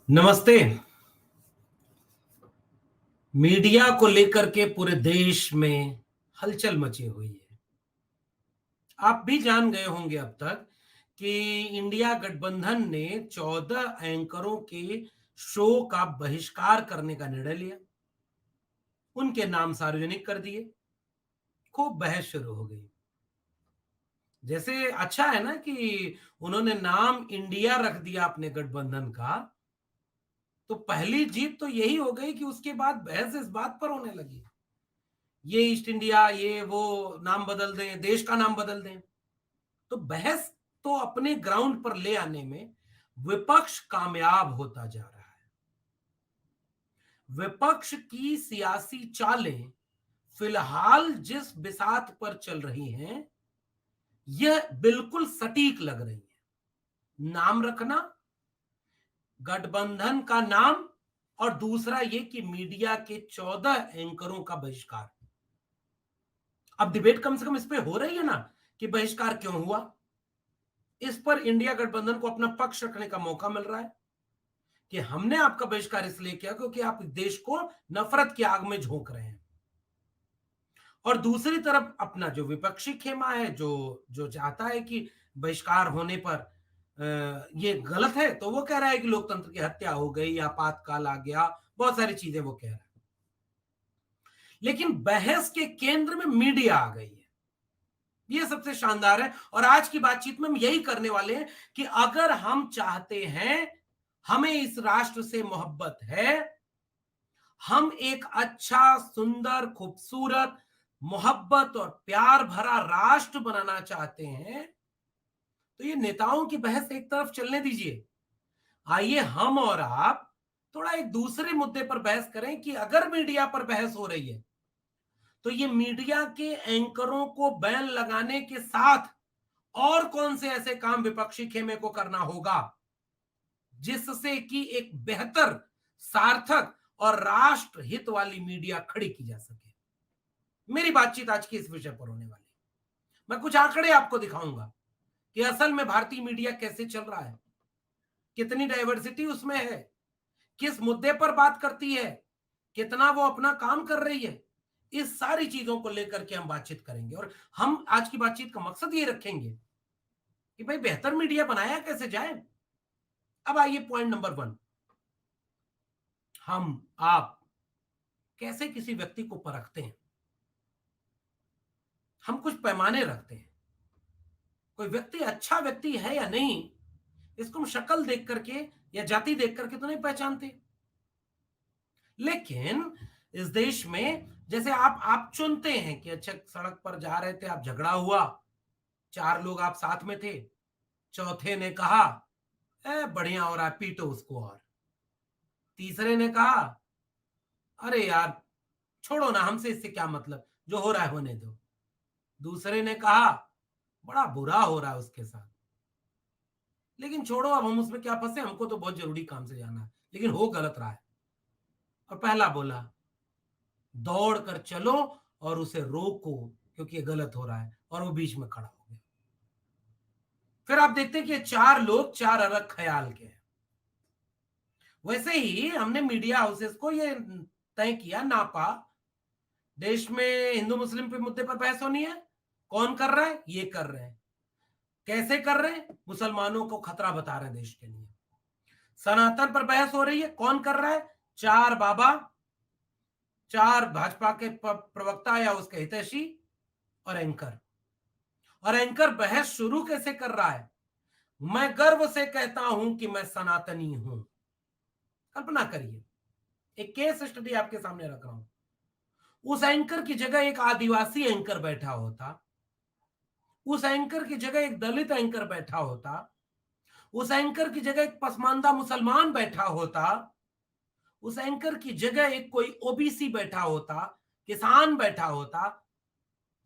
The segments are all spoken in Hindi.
नमस्ते। मीडिया को लेकर के पूरे देश में हलचल मची हुई है। आप भी जान गए होंगे अब तक कि इंडिया गठबंधन ने 14 एंकरों के शो का बहिष्कार करने का निर्णय लिया। उनके नाम सार्वजनिक कर दिए। खूब बहस शुरू हो गई। जैसे अच्छा है ना कि उन्होंने नाम इंडिया रख दिया अपने गठबंधन का, तो पहली जीत तो यही हो गई कि उसके बाद बहस इस बात पर होने लगी, ये ईस्ट इंडिया, ये वो नाम बदल दें, देश का नाम बदल दें। तो बहस तो अपने ग्राउंड पर ले आने में विपक्ष कामयाब होता जा रहा है। विपक्ष की सियासी चालें फिलहाल जिस बिसात पर चल रही हैं, यह बिल्कुल सटीक लग रही है। नाम रखना, गठबंधन का नाम, और दूसरा ये कि मीडिया के 14 एंकरों का बहिष्कार। अब डिबेट कम से कम इस पे हो रही है ना कि बहिष्कार क्यों हुआ। इस पर इंडिया गठबंधन को अपना पक्ष रखने का मौका मिल रहा है कि हमने आपका बहिष्कार इसलिए किया क्योंकि आप देश को नफरत की आग में झोंक रहे हैं। और दूसरी तरफ अपना जो विपक्षी खेमा है, जो जो चाहता है कि बहिष्कार होने पर ये गलत है, तो वो कह रहा है कि लोकतंत्र की हत्या हो गई, आपातकाल आ गया, बहुत सारी चीजें वो कह रहा है। लेकिन बहस के केंद्र में मीडिया आ गई है। ये सबसे शानदार है। और आज की बातचीत में हम यही करने वाले हैं कि अगर हम चाहते हैं, हमें इस राष्ट्र से मोहब्बत है, हम एक अच्छा, सुंदर, खूबसूरत, मोहब्बत और प्यार भरा राष्ट्र बनाना चाहते हैं, तो ये नेताओं की बहस एक तरफ चलने दीजिए। आइए हम और आप थोड़ा एक दूसरे मुद्दे पर बहस करें कि अगर मीडिया पर बहस हो रही है, तो ये मीडिया के एंकरों को बैन लगाने के साथ और कौन से ऐसे काम विपक्षी खेमे को करना होगा जिससे कि एक बेहतर, सार्थक और राष्ट्र हित वाली मीडिया खड़ी की जा सके। मेरी बातचीत आज की इस विषय पर होने वाली है। मैं कुछ आंकड़े आपको दिखाऊंगा कि असल में भारतीय मीडिया कैसे चल रहा है, कितनी डाइवर्सिटी उसमें है, किस मुद्दे पर बात करती है, कितना वो अपना काम कर रही है। इस सारी चीजों को लेकर के हम बातचीत करेंगे और हम आज की बातचीत का मकसद ये रखेंगे कि भाई बेहतर मीडिया बनाया कैसे जाए। अब आइए पॉइंट नंबर 1, हम आप कैसे किसी व्यक्ति को परखते हैं। हम कुछ पैमाने रखते हैं। कोई व्यक्ति अच्छा व्यक्ति है या नहीं, इसको हम शक्ल देख करके या जाति देख करके तो नहीं पहचानते। लेकिन इस देश में जैसे आप चुनते हैं कि अच्छा, सड़क पर जा रहे थे, आप, झगड़ा हुआ, 4 लोग आप साथ में थे, चौथे ने कहा बढ़िया हो रहा है, पीटो उसको, और तीसरे ने कहा अरे यार छोड़ो ना, हमसे इससे क्या मतलब, जो हो रहा है होने दो। दूसरे ने कहा बड़ा बुरा हो रहा है उसके साथ, लेकिन छोड़ो, अब हम उसमें क्या फंसे, हमको तो बहुत जरूरी काम से जाना है, लेकिन हो गलत रहा है। और पहला बोला दौड़ कर चलो और उसे रोको क्योंकि ये गलत हो रहा है, और वो बीच में खड़ा हो गया। फिर आप देखते हैं कि ये 4 लोग 4 अलग ख्याल के हैं। वैसे ही हमने मीडिया हाउसेस को ये तय किया, नापा, देश में हिंदू मुस्लिम पे मुद्दे पर बहस होनी है, कौन कर रहा है, ये कर रहे हैं। कैसे कर रहे हैं, मुसलमानों को खतरा बता रहे हैं देश के लिए। सनातन पर बहस हो रही है, कौन कर रहा है, 4 बाबा, 4 भाजपा के प्रवक्ता या उसके हितैषी, और एंकर। और एंकर बहस शुरू कैसे कर रहा है, मैं गर्व से कहता हूं कि मैं सनातनी हूं। कल्पना करिए, एक केस स्टडी आपके सामने रख रहा हूं। उस एंकर की जगह एक आदिवासी एंकर बैठा होता, उस एंकर की जगह एक दलित एंकर बैठा होता, उस एंकर की जगह एक पसमानदा मुसलमान बैठा होता, उस एंकर की जगह एक कोई ओबीसी बैठा होता, किसान बैठा होता,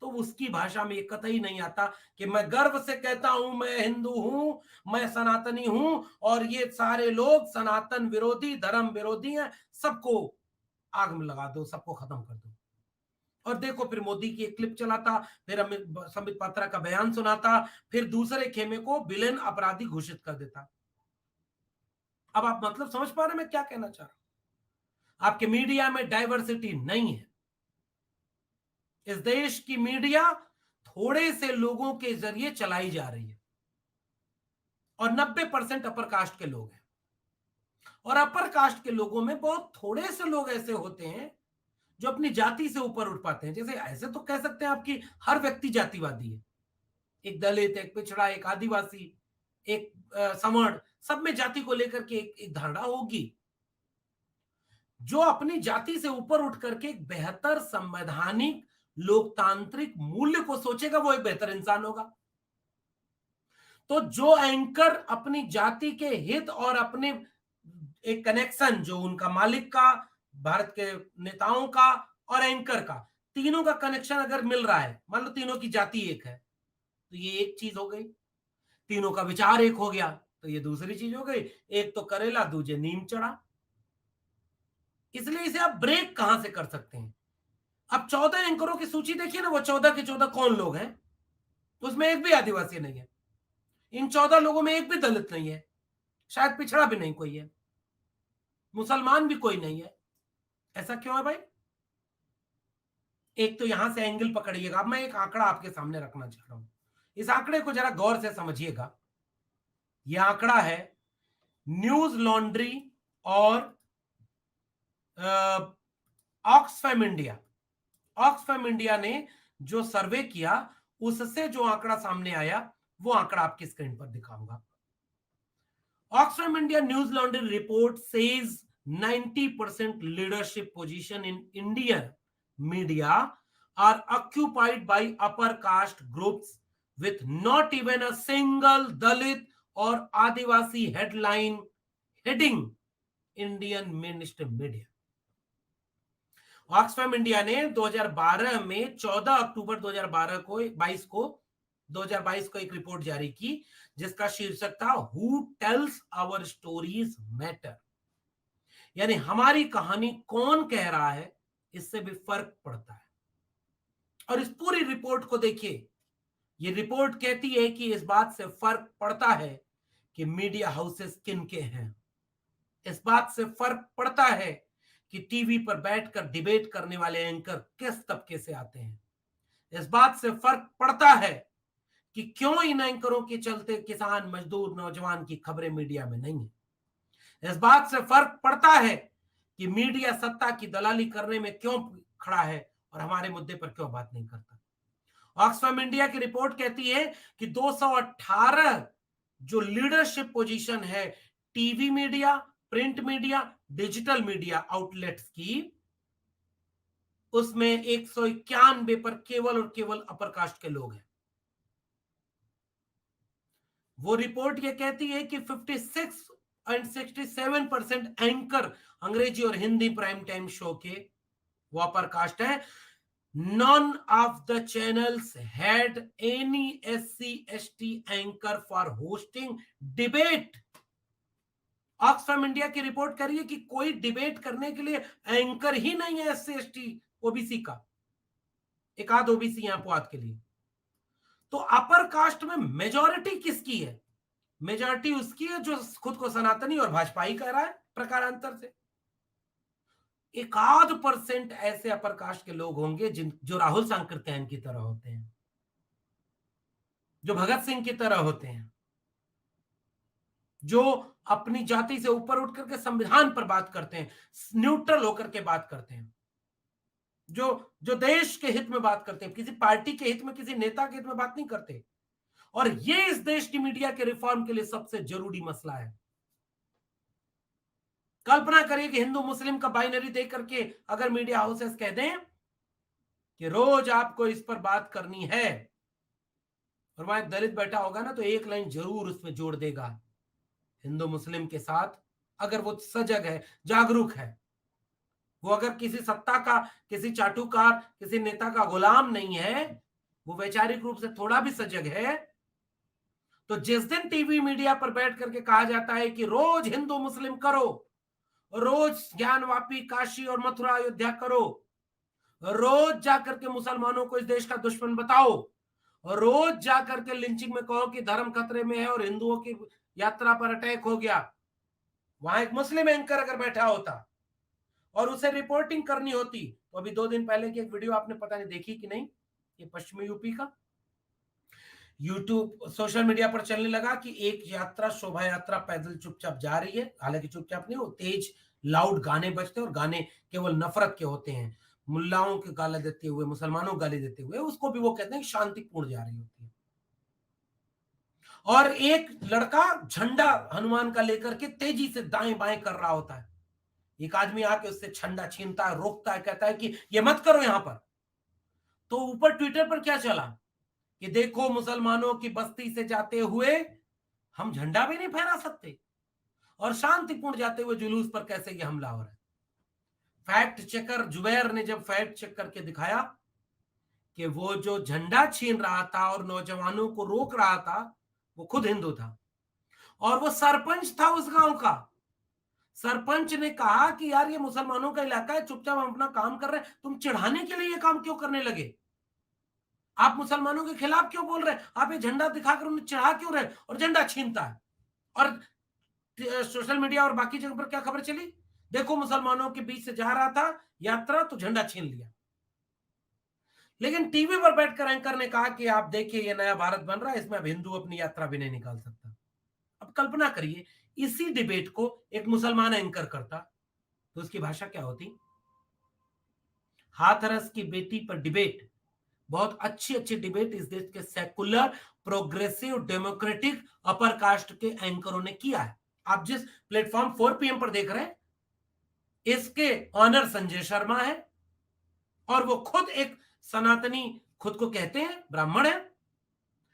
तो उसकी भाषा में ये कतई नहीं आता कि मैं गर्व से कहता हूं मैं हिंदू हूं, मैं सनातनी हूं, और ये सारे लोग सनातन विरोधी, धर्म विरोधी हैं, सबको आग में लगा दो, सबको खत्म कर दो। और देखो, फिर मोदी की एक क्लिप चलाता, फिर संबित पात्रा का बयान सुनाता, फिर दूसरे खेमे को विलेन, अपराधी घोषित कर देता। अब आप मतलब समझ पा रहे हैं मैं क्या कहना चाह रहा हूं? आपके मीडिया में डाइवर्सिटी नहीं है। इस देश की मीडिया थोड़े से लोगों के जरिए चलाई जा रही है और 90% अपर कास्ट के लोग हैं। और अपर कास्ट के लोगों में बहुत थोड़े से लोग ऐसे होते हैं जो अपनी जाति से ऊपर उठ पाते हैं। जैसे ऐसे तो कह सकते हैं आपकी हर व्यक्ति जातिवादी है, एक दलित, एक पिछड़ा, एक आदिवासी, एक सवर्ण, सब में जाति को लेकर के एक धारणा होगी। जो अपनी जाति से ऊपर उठ करके एक बेहतर संवैधानिक लोकतांत्रिक मूल्य को सोचेगा वो एक बेहतर इंसान होगा। तो जो एंकर अपनी जाति के हित और अपने एक कनेक्शन जो उनका मालिक का, भारत के नेताओं का और एंकर का, तीनों का कनेक्शन अगर मिल रहा है, मान लो तीनों की जाति एक है, तो ये एक चीज हो गई। तीनों का विचार एक हो गया तो ये दूसरी चीज हो गई। एक तो करेला, दूजे नीम चढ़ा। इसलिए इसे आप ब्रेक कहां से कर सकते हैं? अब 14 एंकरों की सूची देखिए ना, वो 14 के 14 कौन लोग हैं? उसमें एक भी आदिवासी नहीं है। इन 14 लोगों में एक भी दलित नहीं है, शायद पिछड़ा भी नहीं कोई है, मुसलमान भी कोई नहीं है। ऐसा क्यों है भाई? एक तो यहां से एंगल पकड़िएगा। अब मैं एक आंकड़ा आपके सामने रखना चाह रहा हूं, इस आंकड़े को जरा गौर से समझिएगा। यह आंकड़ा है न्यूज लॉन्ड्री और ऑक्सफैम इंडिया। ऑक्सफैम इंडिया ने जो सर्वे किया उससे जो आंकड़ा सामने आया वो आंकड़ा आपकी स्क्रीन पर दिखाऊंगा। Oxfam India Newslaundry report says 90% leadership position in Indian media are occupied by upper caste groups with not even a single Dalit or Adivasi headline heading Indian mainstream media। Oxfam India ने 2012 में 14 अक्टूबर 2022 को एक रिपोर्ट जारी की जिसका शीर्षक था who tells our stories matter. यानी हमारी कहानी कौन कह रहा है इससे भी फर्क पड़ता है। और इस पूरी रिपोर्ट को देखिए, ये रिपोर्ट कहती है कि इस बात से फर्क पड़ता है कि मीडिया हाउसेस किन के हैं। इस बात से फर्क पड़ता है कि टीवी पर बैठकर डिबेट करने वाले एंकर किस तबके से आते हैं। इस बात से फर्क पड़ता है कि क्यों इन एंकरों के चलते किसान, मजदूर, नौजवान की खबरें मीडिया में नहीं है। इस बात से फर्क पड़ता है कि मीडिया सत्ता की दलाली करने में क्यों खड़ा है और हमारे मुद्दे पर क्यों बात नहीं करता। ऑक्सफैम इंडिया की रिपोर्ट कहती है कि 218 जो लीडरशिप पोजीशन है TV media, print media, digital media outlets की, उसमें 191 पर केवल और केवल अपर कास्ट के लोग हैं। वो रिपोर्ट ये कहती है कि 56 एंड 67% एंकर अंग्रेजी और हिंदी प्राइम टाइम शो के वो अपर कास्ट है। None of the channels had any SC/ST anchor for hosting debate। Oxfam India की रिपोर्ट कर रही है कि कोई डिबेट करने के लिए एंकर ही नहीं है SC/ST ओबीसी का, एक आध ओबीसी यहां पुआत के लिए। तो अपर कास्ट में मेजॉरिटी किसकी है? मेजॉरिटी उसकी है जो खुद को सनातनी और भाजपाई कह रहा है प्रकारांतर से। एक आध % ऐसे अपर कास्ट के लोग होंगे जो राहुल सांकृत्यायन की तरह होते हैं, जो भगत सिंह की तरह होते हैं, जो अपनी जाति से ऊपर उठ करके संविधान पर बात करते हैं, न्यूट्रल होकर के बात करते हैं, जो जो देश के हित में बात करते हैं, किसी पार्टी के हित में, किसी नेता के हित में बात नहीं करते। और ये इस देश की मीडिया के रिफॉर्म के लिए सबसे जरूरी मसला है। कल्पना करिए कि हिंदू मुस्लिम का बाइनरी देख करके अगर मीडिया हाउसेस कह दें कि रोज आपको इस पर बात करनी है, और वहां दलित बैठा होगा ना तो एक लाइन जरूर उसमें जोड़ देगा हिंदू मुस्लिम के साथ। अगर वो सजग है, जागरूक है, वो अगर किसी सत्ता का, किसी चाटुकार, किसी नेता का गुलाम नहीं है, वो वैचारिक रूप से थोड़ा भी सजग है, तो जिस दिन टीवी मीडिया पर बैठ करके कहा जाता है कि रोज हिंदू मुस्लिम करो, रोज ज्ञानवापी, काशी और मथुरा, अयोध्या करो, रोज जाकर के मुसलमानों को इस देश का दुश्मन बताओ, और रोज जाकर के लिंचिंग में कहो कि धर्म खतरे में है और हिंदुओं की यात्रा पर अटैक हो गया, वहां एक मुस्लिम एंकर अगर बैठा होता और उसे रिपोर्टिंग करनी होती, तो अभी 2 दिन पहले की एक वीडियो आपने पता नहीं देखी कि नहीं, ये पश्चिमी यूपी का यूट्यूब सोशल मीडिया पर चलने लगा कि एक यात्रा, शोभा यात्रा पैदल चुपचाप जा रही है, हालांकि चुपचाप नहीं, वो तेज लाउड गाने बजते हैं और गाने केवल नफरत के होते हैं, मुल्लाओं के गाली देते हुए, मुसलमानों को गाली देते हुए, उसको भी वो कहते हैं शांतिपूर्ण जा रही होती है। और एक लड़का झंडा हनुमान का लेकर के तेजी से दाएं बाएं कर रहा होता है, एक आदमी आके उससे झंडा छीनता है, रोकता है, कहता है कि ये मत करो यहां पर। तो ऊपर ट्विटर पर क्या चला कि देखो मुसलमानों की बस्ती से जाते हुए हम झंडा भी नहीं फहरा सकते, और शांतिपूर्ण जाते हुए जुलूस पर कैसे ये हमला हो रहा है। फैक्ट चेकर जुबैर ने जब फैक्ट चेक करके दिखाया कि वो जो झंडा छीन रहा था और नौजवानों को रोक रहा था, वो खुद हिंदू था और वो सरपंच था उस गांव का। सरपंच ने कहा कि यार ये मुसलमानों का इलाका है, चुपचाप हम अपना काम कर रहे हैं, तुम चिढ़ाने के लिए ये काम क्यों करने लगे? आप मुसलमानों के खिलाफ क्यों बोल रहे हैं? आप ये झंडा दिखाकर उन्हें चिढ़ा क्यों रहे? और झंडा छीनता है। और सोशल मीडिया और बाकी जगह पर क्या खबर चली, देखो मुसलमानों के बीच से जा रहा था यात्रा तो झंडा छीन लिया। लेकिन टीवी पर बैठकर एंकर ने कहा कि आप देखिए ये नया भारत बन रहा है, इसमें अब हिंदू अपनी यात्रा भी नहीं निकाल सकता। अब कल्पना करिए इसी डिबेट को एक मुसलमान एंकर करता, तो उसकी भाषा क्या होती? हाथरस की बेटी पर डिबेट, बहुत अच्छी अच्छी डिबेट इस देश के secular, progressive, democratic upper caste के एंकरों ने किया है। आप जिस प्लेटफॉर्म 4 PM पर देख रहे हैं, इसके ऑनर संजय शर्मा है और वो खुद एक सनातनी, खुद को कहते हैं ब्राह्मण है।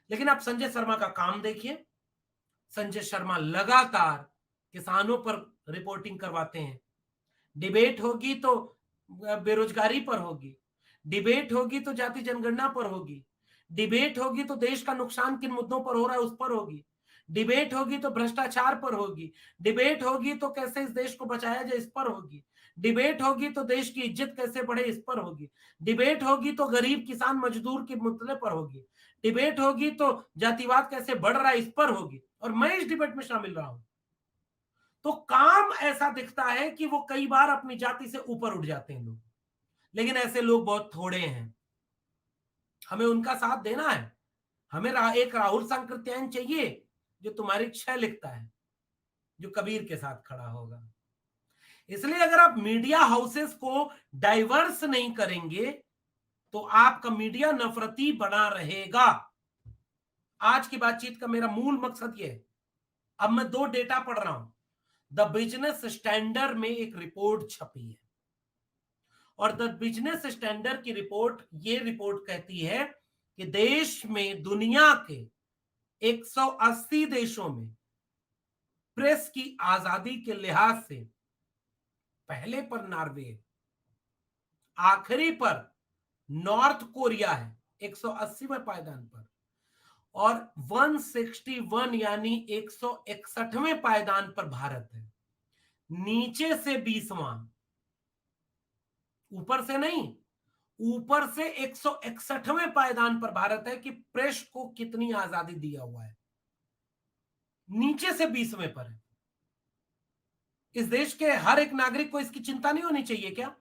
लेकिन आप संजय शर्मा का काम देखिए, संजय शर्मा लगातार किसानों पर रिपोर्टिंग करवाते हैं। डिबेट होगी तो बेरोजगारी पर होगी, डिबेट होगी तो जाति जनगणना पर होगी, डिबेट होगी तो देश का नुकसान किन मुद्दों पर हो रहा है उस पर होगी, डिबेट होगी तो भ्रष्टाचार पर होगी, डिबेट होगी तो कैसे इस देश को बचाया जाए इस पर होगी, डिबेट होगी तो देश की इज्जत कैसे बढ़े इस पर होगी, डिबेट होगी तो गरीब किसान मजदूर के मुद्दे पर होगी, डिबेट होगी तो जातिवाद कैसे बढ़ रहा है इस पर होगी। और मैं इस डिबेट में शामिल रहा हूं, तो काम ऐसा दिखता है कि वो कई बार अपनी जाति से ऊपर उठ जाते हैं लोग, लेकिन ऐसे लोग बहुत थोड़े हैं। हमें उनका साथ देना है। हमें एक राहुल सांकृत्यायन चाहिए जो तुम्हारी क्षय लिखता है, जो कबीर के साथ खड़ा होगा। इसलिए अगर आप मीडिया हाउसेस को डाइवर्स नहीं करेंगे तो आपका मीडिया नफरती बना रहेगा। आज की बातचीत का मेरा मूल मकसद यह है, अब मैं 2 डेटा पढ़ रहा हूं। द बिजनेस स्टैंडर्ड में एक रिपोर्ट छपी है और द बिजनेस स्टैंडर्ड की रिपोर्ट, ये रिपोर्ट कहती है कि देश में दुनिया के 180 देशों में प्रेस की आजादी के लिहाज से पहले पर नॉर्वे, आखिरी पर नॉर्थ कोरिया है 180वें पायदान पर, और 161 यानी 161वें पायदान पर भारत है। नीचे से 20वां, ऊपर से नहीं, ऊपर से 161वें पायदान पर भारत है कि प्रेस को कितनी आजादी दिया हुआ है, नीचे से 20वें पर है। इस देश के हर एक नागरिक को इसकी चिंता नहीं होनी चाहिए क्या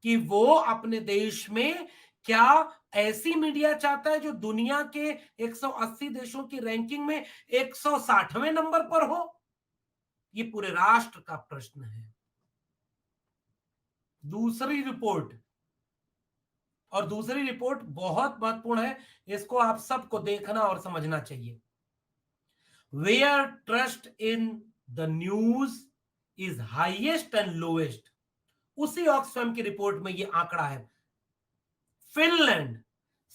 कि वो अपने देश में क्या ऐसी मीडिया चाहता है जो दुनिया के 180 देशों की रैंकिंग में 160वें नंबर पर हो? ये पूरे राष्ट्र का प्रश्न है। दूसरी रिपोर्ट, और दूसरी रिपोर्ट बहुत महत्वपूर्ण है, इसको आप सबको देखना और समझना चाहिए। Where trust in the news is highest and lowest, उसी ऑक्सफैम की रिपोर्ट में ये आंकड़ा है। Finland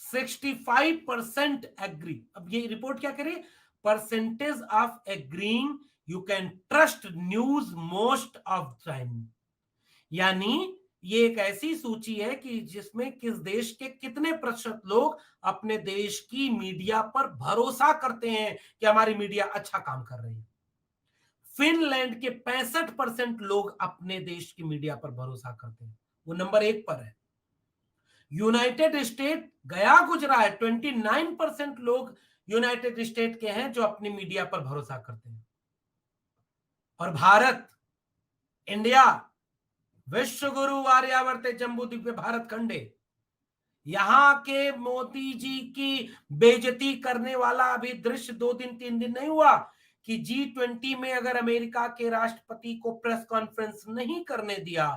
65% agree. अब ये रिपोर्ट क्या करिए, percentage of agreeing you can trust news most of time, यानी ये एक ऐसी सूची है कि जिसमें किस देश के कितने प्रतिशत लोग अपने देश की मीडिया पर भरोसा करते हैं कि हमारी मीडिया अच्छा काम कर रही है। फिनलैंड के 65% लोग अपने देश की मीडिया पर भरोसा करते हैं, वो नंबर 1 पर है। यूनाइटेड स्टेट गया गुजरा है, 29% लोग यूनाइटेड स्टेट के हैं जो अपनी मीडिया पर भरोसा करते हैं। और भारत, इंडिया, विश्व गुरु आर्यावर्ते जम्बूद्वीपे भारत खंडे, यहां के मोदी जी की बेइज्जती करने वाला अभी दृश्य 2 दिन 3 दिन नहीं हुआ कि G20 में अगर अमेरिका के राष्ट्रपति को प्रेस कॉन्फ्रेंस नहीं करने दिया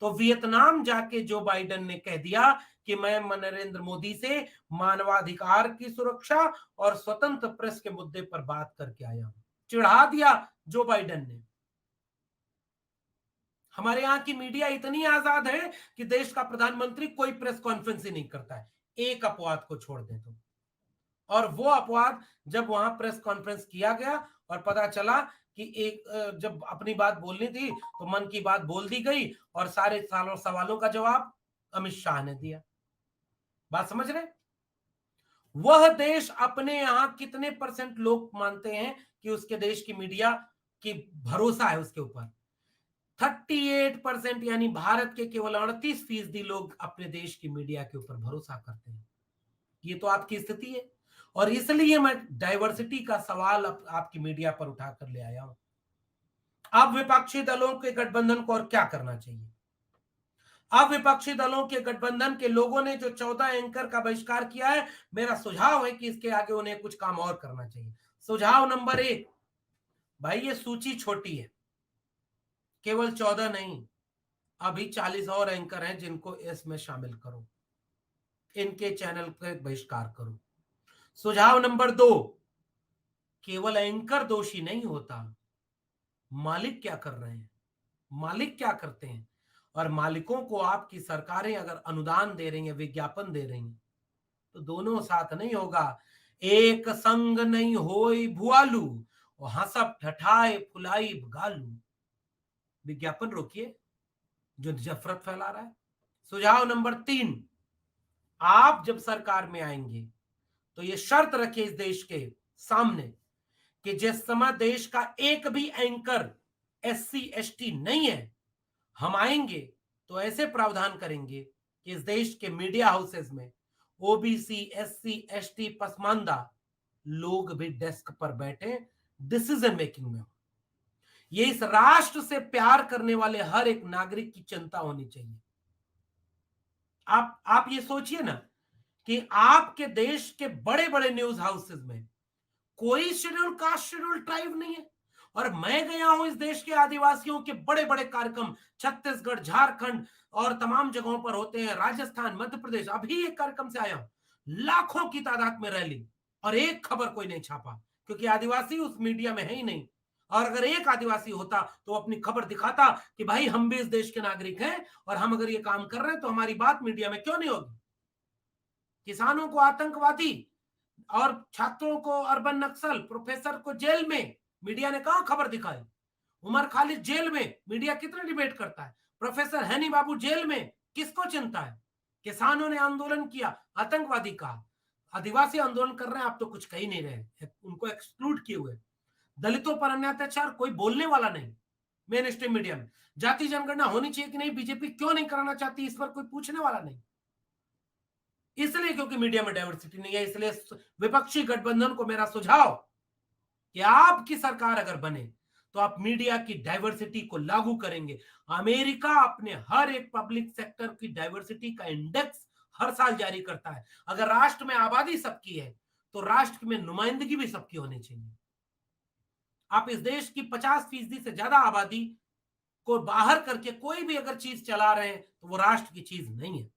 तो वियतनाम जाके जो बाइडेन ने कह दिया कि मैं नरेंद्र मोदी से मानवाधिकार की सुरक्षा और स्वतंत्र प्रेस के मुद्दे पर बात करके आया हूं। चिढ़ा दिया जो बाइडेन ने। हमारे यहां की मीडिया इतनी आजाद है कि देश का प्रधानमंत्री कोई प्रेस कॉन्फ्रेंस ही नहीं करता है, एक अपवाद को छोड़ दे तो। और वो अपवाद जब वहां प्रेस कॉन्फ्रेंस किया गया और पता चला कि एक जब अपनी बात बोलनी थी तो मन की बात बोल दी गई और सारे सवालों का जवाब अमित शाह ने दिया। बात समझ रहे? वह देश अपने यहां कितने परसेंट लोग मानते हैं कि उसके देश की मीडिया की भरोसा है उसके ऊपर? 38%, यानी भारत के केवल 38% लोग अपने देश की मीडिया के ऊपर भरोसा करते हैं। ये तो आपकी स्थिति है और इसलिए मैं डाइवर्सिटी का सवाल आपकी मीडिया पर उठाकर ले आया हूं। अब विपक्षी दलों के गठबंधन को और क्या करना चाहिए? अब विपक्षी दलों के गठबंधन के लोगों ने जो 14 एंकर का बहिष्कार किया है, मेरा सुझाव है कि इसके आगे उन्हें कुछ काम और करना चाहिए। सुझाव नंबर 1, भाई ये सूची छोटी है, केवल 14 नहीं, अभी 40 और एंकर हैं जिनको इसमें शामिल करो, इनके चैनल पे बहिष्कार करो। सुझाव नंबर 2, केवल एंकर दोषी नहीं होता, मालिक क्या कर रहे हैं, मालिक क्या करते हैं। और मालिकों को आपकी सरकारें अगर अनुदान दे रही हैं, विज्ञापन दे रही हैं, तो दोनों साथ नहीं होगा। एक संग नहीं होई भुआलू, और हंसप ठठाए फुलाई गालू। विज्ञापन रोकिए जो नफरत फैला रहा है। सुझाव नंबर 3, आप जब सरकार में आएंगे तो ये शर्त रखिए इस देश के सामने कि जिस समय देश का एक भी एंकर SC ST नहीं है, हम आएंगे तो ऐसे प्रावधान करेंगे कि इस देश के मीडिया हाउसेस में OBC SC ST पसमानदा लोग भी डेस्क पर बैठे, डिसीजन मेकिंग में। ये इस राष्ट्र से प्यार करने वाले हर एक नागरिक की चिंता होनी चाहिए। आप ये सोचिए ना कि आपके देश के बड़े बड़े न्यूज हाउसेस में कोई शेड्यूल कास्ट शेड्यूल ट्राइब नहीं है। और मैं गया हूं इस देश के आदिवासियों के बड़े बड़े कार्यक्रम छत्तीसगढ़, झारखंड और तमाम जगहों पर होते हैं, राजस्थान, मध्य प्रदेश। अभी एक कार्यक्रम से आया हूं, लाखों की तादाद में रैली, और एक खबर कोई नहीं छापा, क्योंकि आदिवासी उस मीडिया में है ही नहीं। और अगर एक आदिवासी होता तो अपनी खबर दिखाता कि भाई हम भी इस देश के नागरिक हैं और हम अगर ये काम कर रहे हैं तो हमारी बात मीडिया में क्यों नहीं होगी। किसानों को आतंकवादी और छात्रों को अर्बन नक्सल, प्रोफेसर को जेल में, मीडिया ने कहां खबर दिखाई। उमर खालिद जेल में, मीडिया कितना डिबेट करता है। प्रोफेसर हैनी बाबू जेल में, किसको चिंता है। किसानों ने आंदोलन किया, आतंकवादी कहा। आदिवासी आंदोलन कर रहे हैं, आप तो कुछ कह ही नहीं रहे, उनको एक्सक्लूड किए हुए। दलितों पर अन्य अत्याचार, कोई बोलने वाला नहीं मेन स्ट्रीम मीडिया में। जाति जनगणना होनी चाहिए कि नहीं, बीजेपी क्यों नहीं कराना चाहती, इस पर कोई पूछने वाला नहीं। इसलिए क्योंकि मीडिया में डाइवर्सिटी नहीं है। इसलिए विपक्षी गठबंधन को मेरा सुझाव कि आपकी सरकार अगर बने तो आप मीडिया की डाइवर्सिटी को लागू करेंगे। अमेरिका अपने हर एक पब्लिक सेक्टर की डाइवर्सिटी का इंडेक्स हर साल जारी करता है। अगर राष्ट्र में आबादी सबकी है तो राष्ट्र में नुमाइंदगी भी सबकी होनी चाहिए। आप इस देश की 50% से ज्यादा आबादी को बाहर करके कोई भी अगर चीज चला रहे हैं तो वो राष्ट्र की चीज नहीं है।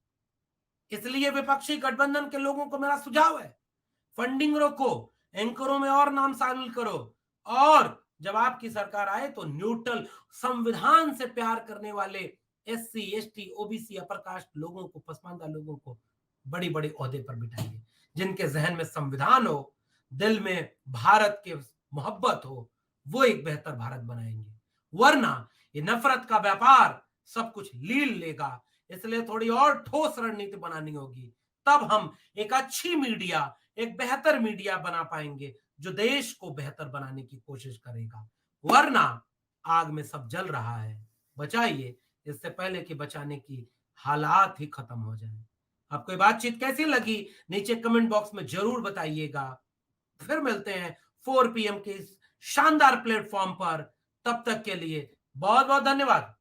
इसलिए विपक्षी गठबंधन के लोगों को मेरा सुझाव है, फंडिंग रोको, एंकरों में और नाम शामिल करो, और जब आपकी सरकार आए तो न्यूट्रल, संविधान से प्यार करने वाले SC ST OBC upper caste लोगों को, पसमानदा लोगों को बड़ी बड़ी ओहदे पर बिठाइए, जिनके जहन में संविधान हो, दिल में भारत के मोहब्बत हो, वो एक बेहतर भारत बनाएंगे। वरना ये नफरत का व्यापार सब कुछ लील लेगा। इसलिए थोड़ी और ठोस रणनीति बनानी होगी, तब हम एक अच्छी मीडिया, एक बेहतर मीडिया बना पाएंगे जो देश को बेहतर बनाने की कोशिश करेगा। वरना आग में सब जल रहा है, बचाइए इससे पहले कि बचाने की हालात ही खत्म हो जाए। आपको ये बातचीत कैसी लगी नीचे कमेंट बॉक्स में जरूर बताइएगा। फिर मिलते हैं 4 PM के इस शानदार प्लेटफॉर्म पर। तब तक के लिए बहुत बहुत धन्यवाद।